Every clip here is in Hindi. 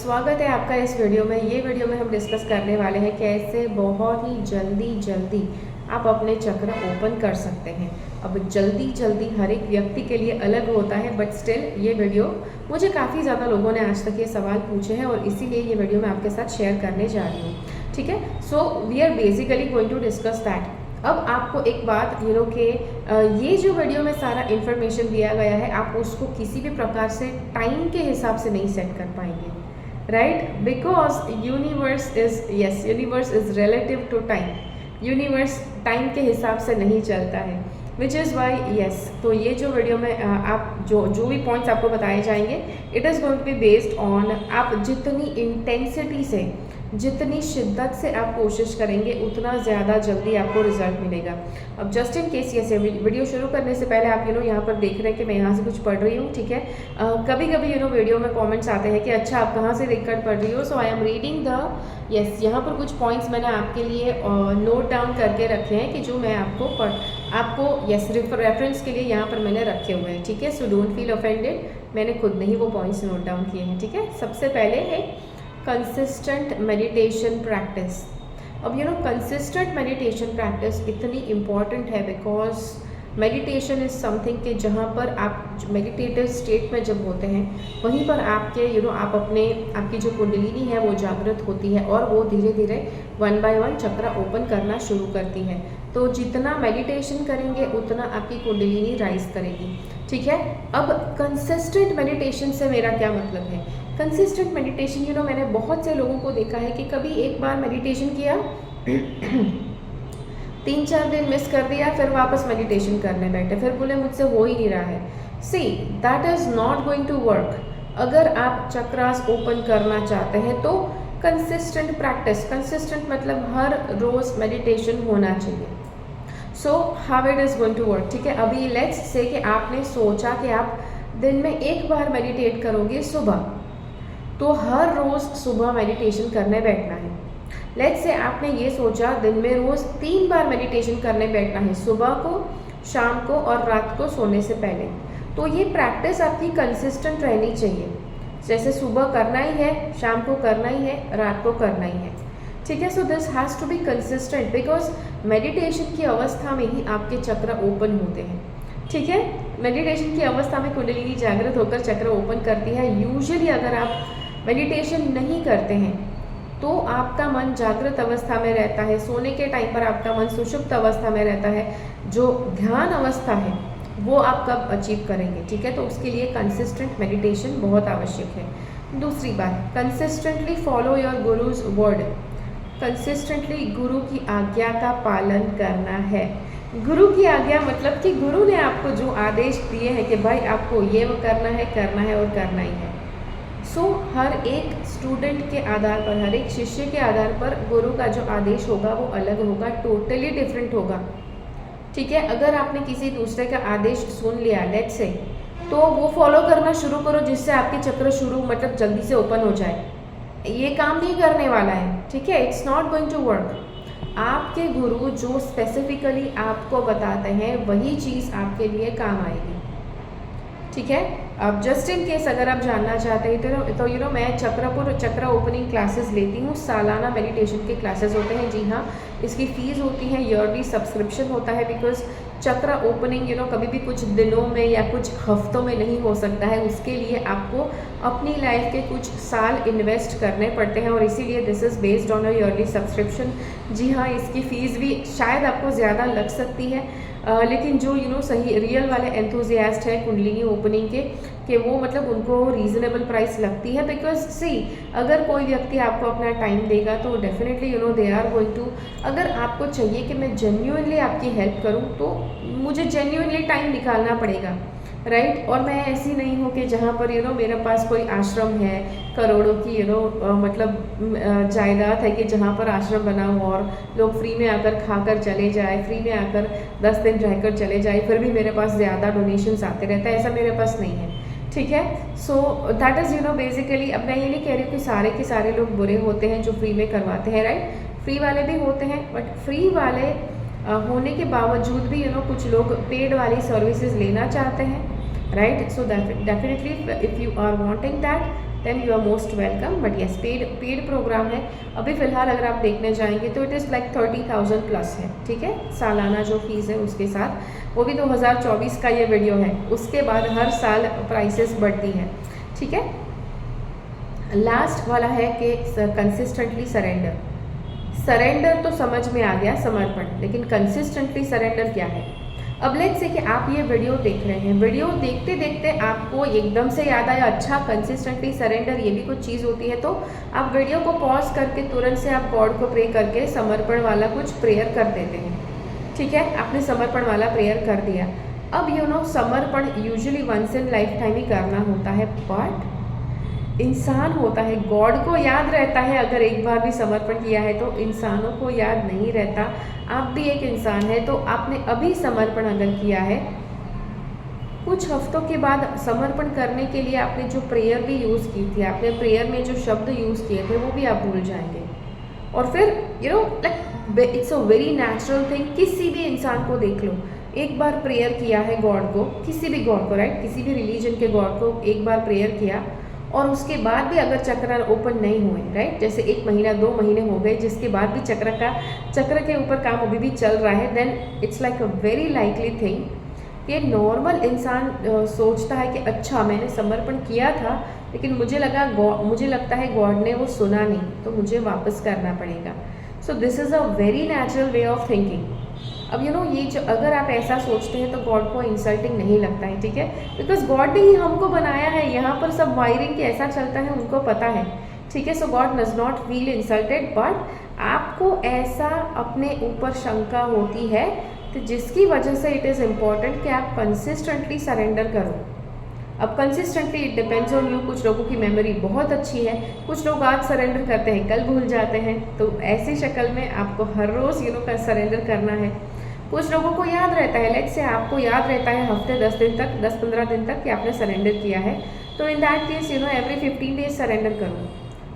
स्वागत है आपका इस वीडियो में। ये वीडियो में हम डिस्कस करने वाले हैं कैसे बहुत ही जल्दी आप अपने चक्र ओपन कर सकते हैं। अब जल्दी हर एक व्यक्ति के लिए अलग होता है, बट स्टिल ये वीडियो मुझे काफ़ी ज़्यादा लोगों ने आज तक ये सवाल पूछे हैं और इसीलिए ये वीडियो मैं आपके साथ शेयर करने जा रही हूँ। ठीक है, so we are basically going to discuss that. अब आपको एक बात कि ये जो वीडियो में सारा इन्फॉर्मेशन दिया गया है, आप उसको किसी भी प्रकार से टाइम के हिसाब से नहीं सेट कर पाएंगे, right? Because universe is relative to time. Universe time के हिसाब से नहीं चलता है, विच इज़ वाई यस। तो ये जो वीडियो में आप जो भी पॉइंट्स आपको बताए जाएंगे, it is going to be based on आप जितनी इंटेंसिटी से, जितनी शिद्दत से आप कोशिश करेंगे उतना ज़्यादा जल्दी आपको रिजल्ट मिलेगा। अब जस्ट इन केस ये वीडियो शुरू करने से पहले आप यहाँ पर देख रहे हैं कि मैं यहाँ से कुछ पढ़ रही हूँ, ठीक है। कभी कभी वीडियो में कमेंट्स आते हैं कि अच्छा आप कहाँ से देखकर पढ़ रही हो, सो आई एम रीडिंग द यहाँ पर कुछ पॉइंट्स मैंने आपके लिए नोट डाउन करके रखे हैं कि जो मैं आपको रेफरेंस के लिए यहाँ पर मैंने रखे हुए हैं, ठीक है। सो डोंट फील ऑफेंडेड, मैंने खुद नहीं वो पॉइंट्स नोट डाउन किए हैं, ठीक है। सबसे पहले है कंसिस्टेंट मेडिटेशन प्रैक्टिस। अब कंसिस्टेंट मेडिटेशन प्रैक्टिस इतनी इम्पॉर्टेंट है बिकॉज मेडिटेशन इज़ समथिंग के जहाँ पर आप मेडिटेटिव स्टेट में जब होते हैं वहीं पर आपके आप आपकी जो कुंडलिनी है वो जागृत होती है और वो धीरे धीरे 1 बाय 1 चक्र ओपन करना शुरू करती है। तो जितना मेडिटेशन करेंगे उतना आपकी कुंडलिनी राइज करेगी, ठीक है। अब कंसिस्टेंट मेडिटेशन से मेरा क्या मतलब है? कंसिस्टेंट मेडिटेशन मैंने बहुत से लोगों को देखा है कि कभी एक बार मेडिटेशन किया 3-4 दिन मिस कर दिया, फिर वापस मेडिटेशन करने बैठे, फिर बोले मुझसे हो ही नहीं रहा है। See that is not going to work. अगर आप चक्रास ओपन करना चाहते हैं तो कंसिस्टेंट प्रैक्टिस, कंसिस्टेंट मतलब हर रोज़ मेडिटेशन होना चाहिए। So how it is going to work, ठीक है। अभी लेट्स से कि आपने सोचा कि आप दिन में एक बार मेडिटेट करोगे सुबह, तो हर रोज़ सुबह मेडिटेशन करने बैठना है। लेट्स से आपने ये सोचा दिन में रोज़ 3 बार मेडिटेशन करने बैठना है, सुबह को, शाम को और रात को सोने से पहले। तो ये प्रैक्टिस आपकी कंसिस्टेंट रहनी चाहिए। जैसे सुबह करना ही है, शाम को करना ही है, रात को करना ही है, ठीक है। So this has to be consistent because meditation की अवस्था में ही आपके चक्र ओपन होते हैं, ठीक है। मेडिटेशन की अवस्था में कुंडलिनी जागृत होकर चक्र ओपन करती है। यूजुअली अगर आप मेडिटेशन नहीं करते हैं तो आपका मन जागृत अवस्था में रहता है, सोने के टाइम पर आपका मन सुषुप्त अवस्था में रहता है। जो ध्यान अवस्था है वो आप कब अचीव करेंगे, ठीक है। तो उसके लिए कंसिस्टेंट मेडिटेशन बहुत आवश्यक है। दूसरी बात, consistently follow your guru's word. Consistently गुरु की आज्ञा का पालन करना है। गुरु की आज्ञा मतलब कि गुरु ने आपको जो आदेश दिए हैं कि भाई आपको ये वो करना है और करना ही है। सो हर एक स्टूडेंट के आधार पर, हर एक शिष्य के आधार पर गुरु का जो आदेश होगा वो अलग होगा, टोटली डिफरेंट होगा, ठीक है। अगर आपने किसी दूसरे का आदेश सुन लिया लेट्स से, तो वो फॉलो करना शुरू करो जिससे आपके चक्र शुरू मतलब जल्दी से ओपन हो जाए। ये काम नहीं करने वाला है, ठीक है। It's not going to work. आपके गुरु जो स्पेसिफिकली आपको बताते हैं वही चीज़ आपके लिए काम आएगी, ठीक है। अब जस्ट इन केस अगर आप जानना चाहते हैं तो मैं चक्र ओपनिंग क्लासेस लेती हूँ। सालाना मेडिटेशन के क्लासेस होते हैं, जी हाँ। इसकी फ़ीस होती है, ईयरली सब्सक्रिप्शन होता है बिकॉज चक्र ओपनिंग कभी भी कुछ दिनों में या कुछ हफ्तों में नहीं हो सकता है। उसके लिए आपको अपनी लाइफ के कुछ साल इन्वेस्ट करने पड़ते हैं और इसीलिए this is based on a yearly subscription. जी हाँ, इसकी फ़ीस भी शायद आपको ज़्यादा लग सकती है, लेकिन जो सही रियल वाले एंथुजियास्ट है कुंडलिनी ओपनिंग के वो मतलब उनको रीज़नेबल प्राइस लगती है। बिकॉज सी अगर कोई व्यक्ति आपको अपना टाइम देगा तो definitely they are going to, अगर आपको चाहिए कि मैं जेन्युइनली आपकी हेल्प करूं तो मुझे जेन्युइनली टाइम निकालना पड़ेगा, राइट। और मैं ऐसी नहीं हूँ कि जहाँ पर मेरे पास कोई आश्रम है करोड़ों की मतलब जायदाद है कि जहाँ पर आश्रम बना हो और लोग फ्री में आकर खाकर चले जाए, फ्री में आकर 10 दिन रहकर चले जाए, फिर भी मेरे पास ज़्यादा डोनेशंस आते रहता है, ऐसा मेरे पास नहीं है, ठीक है। सो दैट इज़ बेसिकली, अब मैं ये नहीं कह रही हूँ कि सारे के सारे लोग बुरे होते हैं जो फ्री में करवाते हैं, राइट। फ्री वाले भी होते हैं, बट फ्री वाले होने के बावजूद भी कुछ लोग पेड वाली सर्विसेज लेना चाहते हैं, right. So definitely if you are wanting that then you are most welcome. But yes, paid program है। अभी फ़िलहाल अगर आप देखने जाएंगे तो इट इज़ लाइक 30,000 प्लस है, ठीक है, सालाना जो फीस है उसके साथ। वो भी 2024 का ये वीडियो है, उसके बाद हर साल प्राइसेस बढ़ती हैं, ठीक है। लास्ट वाला है कि कंसिस्टेंटली सरेंडर तो समझ में आ गया, समर्पण, लेकिन कंसिस्टेंटली सरेंडर क्या है। अब लेट्स से कि आप ये वीडियो देख रहे हैं, वीडियो देखते देखते आपको एकदम से याद आया, अच्छा कंसिस्टेंटली सरेंडर ये भी कुछ चीज़ होती है, तो आप वीडियो को पॉज करके तुरंत से आप गॉड को प्रे करके समर्पण वाला कुछ प्रेयर कर देते हैं, ठीक है। आपने समर्पण वाला प्रेयर कर दिया। अब यू नो समर्पण usually once in lifetime ही करना होता है, बट इंसान होता है, गॉड को याद रहता है अगर एक बार भी समर्पण किया है, तो इंसानों को याद नहीं रहता। आप भी एक इंसान है, तो आपने अभी समर्पण अगर किया है, कुछ हफ्तों के बाद समर्पण करने के लिए आपने जो प्रेयर भी यूज़ की थी, आपने प्रेयर में जो शब्द यूज़ किए थे वो भी आप भूल जाएंगे। और फिर you know like it's a very natural thing, किसी भी इंसान को देख लो, एक बार प्रेयर किया है गॉड को, किसी भी गॉड को, राइट, किसी भी रिलीजन के गॉड को एक बार प्रेयर किया और उसके बाद भी अगर चक्र ओपन नहीं हुए, राइट, जैसे 1 महीना 2 महीने हो गए जिसके बाद भी चक्र के ऊपर काम अभी भी चल रहा है, then it's like a very likely thing कि नॉर्मल इंसान सोचता है कि अच्छा मैंने समर्पण किया था, लेकिन मुझे लगता है गॉड ने वो सुना नहीं, तो मुझे वापस करना पड़ेगा। So this is a very natural way of thinking. अब यू नो ये जो अगर आप ऐसा सोचते हैं तो गॉड को इंसल्टिंग नहीं लगता है, ठीक है, बिकॉज गॉड ने ही हमको बनाया है, यहाँ पर सब वायरिंग कैसा चलता है उनको पता है, ठीक है। So God does not feel insulted, but आपको ऐसा अपने ऊपर शंका होती है, तो जिसकी वजह से इट इज़ इम्पॉर्टेंट कि आप कंसिस्टेंटली सरेंडर करो। अब consistently it depends on you. कुछ लोगों की मेमोरी बहुत अच्छी है, कुछ लोग आज सरेंडर करते हैं कल भूल जाते हैं, तो ऐसी शक्ल में आपको हर रोज़ यू नो का सरेंडर करना है। कुछ लोगों को याद रहता है, लेट्स से आपको याद रहता है हफ्ते 10-15 दिन तक कि आपने सरेंडर किया है, तो in that case you know every 15 days surrender करो,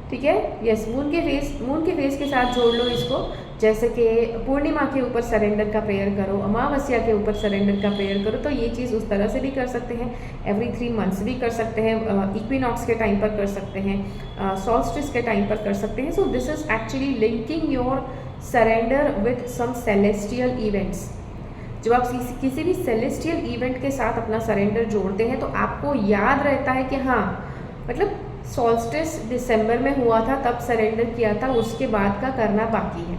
ठीक है। यस, मून के फेस के साथ जोड़ लो इसको, जैसे कि पूर्णिमा के ऊपर सरेंडर का प्रेयर करो, अमावस्या के ऊपर सरेंडर का प्रेयर करो, तो ये चीज़ उस तरह से भी कर सकते हैं। एवरी 3 मंथ्स भी कर सकते हैं, इक्विनॉक्स के टाइम पर कर सकते हैं, सॉल्स्टिस के टाइम पर कर सकते हैं। So this is actually linking your surrender with some celestial events. जब आप किसी भी सेलेस्टियल इवेंट के साथ अपना सरेंडर जोड़ते हैं तो आपको याद रहता है कि हाँ, मतलब सॉल्स्टिस दिसंबर में हुआ था तब सरेंडर किया था, उसके बाद का करना बाकी है,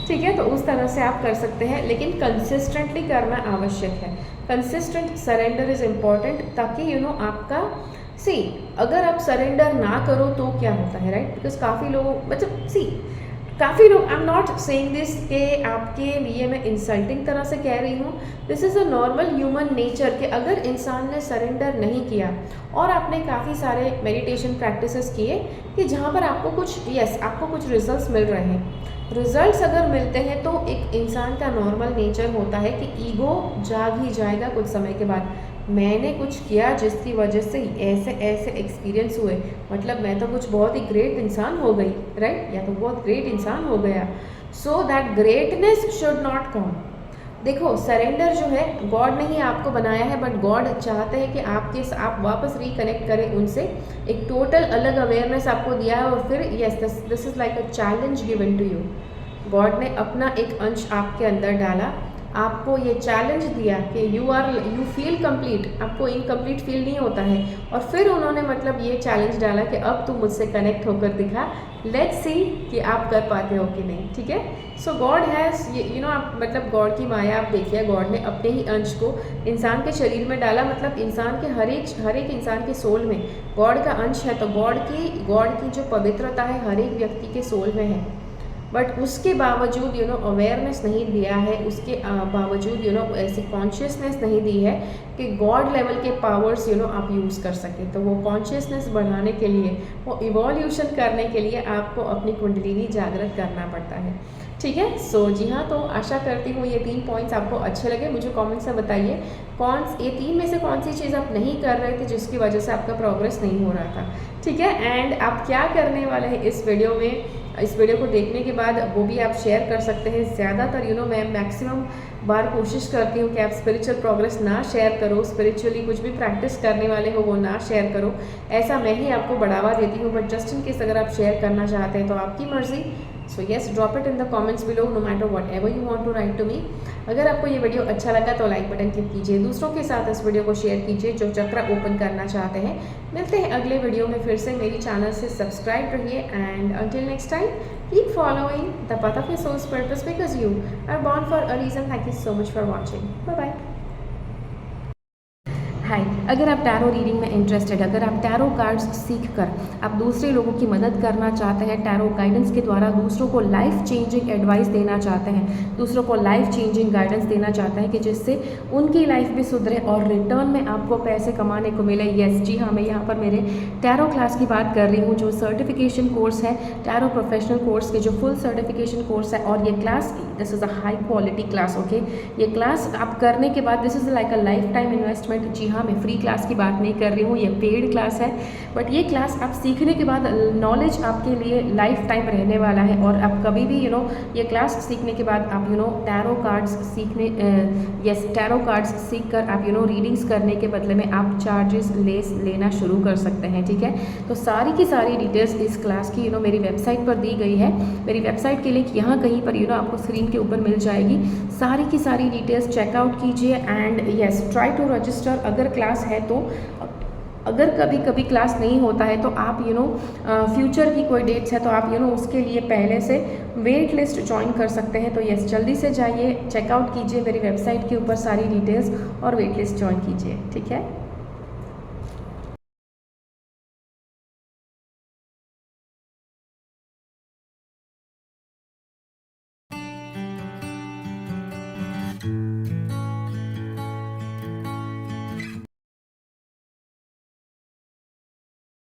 ठीक है। तो उस तरह से आप कर सकते हैं, लेकिन कंसिस्टेंटली करना आवश्यक है। कंसिस्टेंट सरेंडर इज़ इम्पॉर्टेंट, ताकि यू नो आपका अगर आप सरेंडर ना करो तो क्या होता है, राइट, बिकॉज काफ़ी लोग काफ़ी लोग, I am not saying this के आपके लिए मैं इंसल्टिंग तरह से कह रही हूँ, this is a normal human nature कि अगर इंसान ने सरेंडर नहीं किया और आपने काफ़ी सारे मेडिटेशन प्रैक्टिसेस किए कि जहाँ पर आपको कुछ रिजल्ट्स मिल रहे हैं, रिजल्ट्स अगर मिलते हैं तो एक इंसान का नॉर्मल नेचर होता है कि ईगो जाग ही जाएगा कुछ समय के बाद। मैंने कुछ किया जिसकी वजह से ऐसे ऐसे एक्सपीरियंस हुए, मतलब मैं तो कुछ बहुत ही ग्रेट इंसान हो गई, राइट, या तो बहुत ग्रेट इंसान हो गया। So that greatness should not come. देखो, सरेंडर जो है गॉड ने ही आपको बनाया है, बट गॉड चाहते हैं कि आप वापस रिकनेक्ट करें उनसे, एक टोटल अलग अवेयरनेस आपको दिया है, और फिर yes this is like a challenge given to you. God ने अपना एक अंश आपके अंदर डाला, आपको ये चैलेंज दिया कि यू फील कंप्लीट, आपको इनकम्प्लीट फील नहीं होता है, और फिर उन्होंने मतलब ये चैलेंज डाला कि अब तुम मुझसे कनेक्ट होकर दिखा, लेट्स सी कि आप कर पाते हो कि नहीं, ठीक है। So God has you know आप मतलब गॉड की माया आप देखिए, गॉड ने अपने ही अंश को इंसान के शरीर में डाला, मतलब इंसान के हर एक इंसान के सोल में गॉड का अंश है, तो गॉड की जो पवित्रता है हर एक व्यक्ति के सोल में है, बट उसके बावजूद यू नो अवेयरनेस नहीं दिया है, उसके बावजूद यू नो ऐसी कॉन्शियसनेस नहीं दी है कि गॉड लेवल के पावर्स यू नो आप यूज़ कर सकें। तो वो कॉन्शियसनेस बढ़ाने के लिए, वो इवोल्यूशन करने के लिए आपको अपनी कुंडलिनी जागृत करना पड़ता है, ठीक है। सो जी हाँ, तो आशा करती हूँ ये 3 पॉइंट्स आपको अच्छे लगे। मुझे कमेंट से बताइए ये 3 में से कौन सी चीज़ आप नहीं कर रहे थे जिसकी वजह से आपका प्रोग्रेस नहीं हो रहा था, ठीक है। एंड आप क्या करने वाले हैं इस वीडियो में, इस वीडियो को देखने के बाद वो भी आप शेयर कर सकते हैं। ज़्यादातर मैं मैक्सिमम बार कोशिश करती हूँ कि आप स्पिरिचुअल प्रोग्रेस ना शेयर करो, स्पिरिचुअली कुछ भी प्रैक्टिस करने वाले हो वो ना शेयर करो, ऐसा मैं ही आपको बढ़ावा देती हूँ। बट जस्ट इन केस अगर आप शेयर करना चाहते हैं तो आपकी मर्ज़ी। So yes, drop it in the comments below, no matter whatever you want to write to me. अगर आपको ये वीडियो अच्छा लगा तो लाइक बटन क्लिक कीजिए, दूसरों के साथ इस वीडियो को शेयर कीजिए जो चक्र ओपन करना चाहते हैं। मिलते हैं अगले वीडियो में फिर से। मेरी चैनल से सब्सक्राइब रहिए and until next time keep following the path of your soul's purpose because you are born for a reason. Thank you so much for watching. Bye bye. Hi, अगर आप टैरो रीडिंग में इंटरेस्टेड, अगर आप टैरो कार्ड्स सीख कर आप दूसरे लोगों की मदद करना चाहते हैं, टैरो गाइडेंस के द्वारा दूसरों को लाइफ चेंजिंग एडवाइस देना चाहते हैं, दूसरों को लाइफ चेंजिंग गाइडेंस देना चाहते हैं कि जिससे उनकी लाइफ भी सुधरे और रिटर्न में आपको पैसे कमाने को मिले। यस जी हाँ, मैं यहाँ पर मेरे टैरो क्लास की बात कर रही हूँ जो सर्टिफिकेशन कोर्स है, टैरो प्रोफेशनल कोर्स के जो फुल सर्टिफिकेशन कोर्स है। और ये class, this is a high quality class. Okay, ये क्लास आप करने के बाद this is like a lifetime investment. जी हाँ, मैं फ्री क्लास की बात नहीं कर रही हूँ, ये पेड क्लास है। बट ये क्लास आप सीखने के बाद नॉलेज आपके लिए लाइफ टाइम रहने वाला है। और आप कभी भी ये क्लास सीखने के बाद आप टैरो कार्ड्स सीखने यस टैरो कार्ड्स सीख कर आप रीडिंग्स करने के बदले में आप चार्जेस लेना शुरू कर सकते हैं। ठीक है, तो सारी की सारी डिटेल्स इस क्लास की मेरी वेबसाइट पर दी गई है। मेरी वेबसाइट की लिंक यहाँ कहीं पर आपको स्क्रीन के ऊपर मिल जाएगी। सारी की सारी डिटेल्स चेकआउट कीजिए and yes try to register. अगर क्लास है तो, अगर कभी कभी क्लास नहीं होता है तो आप फ्यूचर की कोई डेट्स है तो आप उसके लिए पहले से वेट लिस्ट ज्वाइन कर सकते हैं। तो यस, जल्दी से जाइए, चेकआउट कीजिए मेरी वेबसाइट के ऊपर सारी डिटेल्स और वेट लिस्ट ज्वाइन कीजिए। ठीक है।